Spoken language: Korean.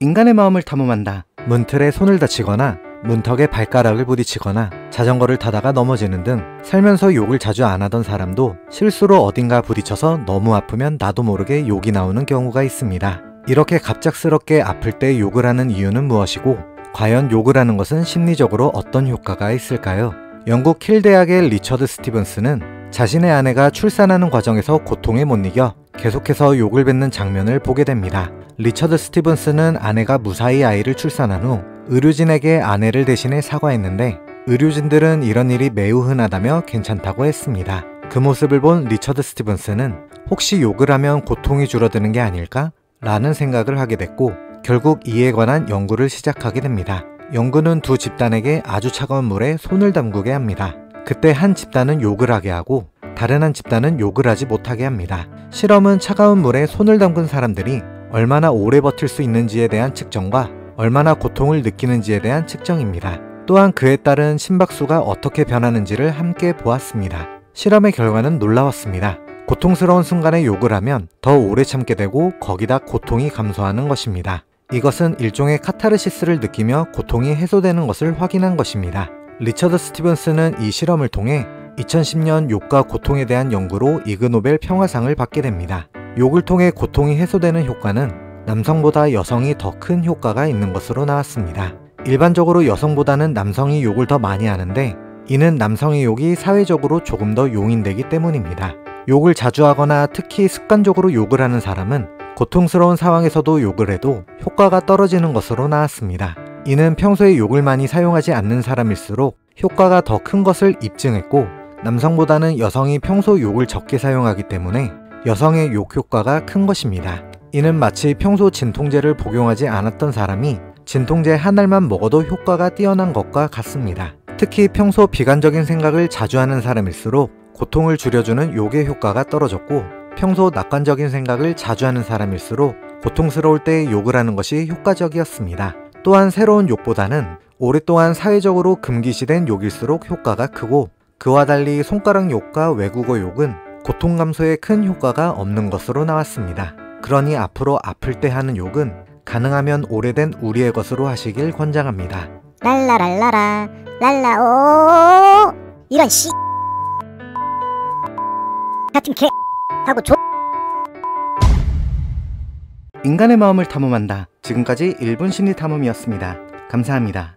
인간의 마음을 탐험한다. 문틀에 손을 다치거나 문턱에 발가락을 부딪히거나 자전거를 타다가 넘어지는 등 살면서 욕을 자주 안 하던 사람도 실수로 어딘가 부딪혀서 너무 아프면 나도 모르게 욕이 나오는 경우가 있습니다. 이렇게 갑작스럽게 아플 때 욕을 하는 이유는 무엇이고 과연 욕을 하는 것은 심리적으로 어떤 효과가 있을까요? 영국 킬 대학의 리처드 스티븐스는 자신의 아내가 출산하는 과정에서 고통에 못 이겨 계속해서 욕을 뱉는 장면을 보게 됩니다. 리처드 스티븐스는 아내가 무사히 아이를 출산한 후 의료진에게 아내를 대신해 사과했는데 의료진들은 이런 일이 매우 흔하다며 괜찮다고 했습니다. 그 모습을 본 리처드 스티븐스는 혹시 욕을 하면 고통이 줄어드는 게 아닐까? 라는 생각을 하게 됐고 결국 이에 관한 연구를 시작하게 됩니다. 연구는 두 집단에게 아주 차가운 물에 손을 담그게 합니다. 그때 한 집단은 욕을 하게 하고 다른 한 집단은 욕을 하지 못하게 합니다. 실험은 차가운 물에 손을 담근 사람들이 얼마나 오래 버틸 수 있는지에 대한 측정과 얼마나 고통을 느끼는지에 대한 측정입니다. 또한 그에 따른 심박수가 어떻게 변하는지를 함께 보았습니다. 실험의 결과는 놀라웠습니다. 고통스러운 순간에 욕을 하면 더 오래 참게 되고 거기다 고통이 감소하는 것입니다. 이것은 일종의 카타르시스를 느끼며 고통이 해소되는 것을 확인한 것입니다. 리처드 스티븐스는 이 실험을 통해 2010년 욕과 고통에 대한 연구로 이그노벨 평화상을 받게 됩니다. 욕을 통해 고통이 해소되는 효과는 남성보다 여성이 더 큰 효과가 있는 것으로 나왔습니다. 일반적으로 여성보다는 남성이 욕을 더 많이 하는데 이는 남성의 욕이 사회적으로 조금 더 용인되기 때문입니다. 욕을 자주 하거나 특히 습관적으로 욕을 하는 사람은 고통스러운 상황에서도 욕을 해도 효과가 떨어지는 것으로 나왔습니다. 이는 평소에 욕을 많이 사용하지 않는 사람일수록 효과가 더 큰 것을 입증했고 남성보다는 여성이 평소 욕을 적게 사용하기 때문에 여성의 욕 효과가 큰 것입니다. 이는 마치 평소 진통제를 복용하지 않았던 사람이 진통제 한 알만 먹어도 효과가 뛰어난 것과 같습니다. 특히 평소 비관적인 생각을 자주 하는 사람일수록 고통을 줄여주는 욕의 효과가 떨어졌고 평소 낙관적인 생각을 자주 하는 사람일수록 고통스러울 때 욕을 하는 것이 효과적이었습니다. 또한 새로운 욕보다는 오랫동안 사회적으로 금기시된 욕일수록 효과가 크고 그와 달리 손가락 욕과 외국어 욕은 고통 감소에 큰 효과가 없는 것으로 나왔습니다. 그러니 앞으로 아플 때 하는 욕은 가능하면 오래된 우리의 것으로 하시길 권장합니다. 랄라랄라라 랄라오 이런 씨 같은 개 하고 조 인간의 마음을 탐험한다. 지금까지 1분 심리탐험이었습니다. 감사합니다.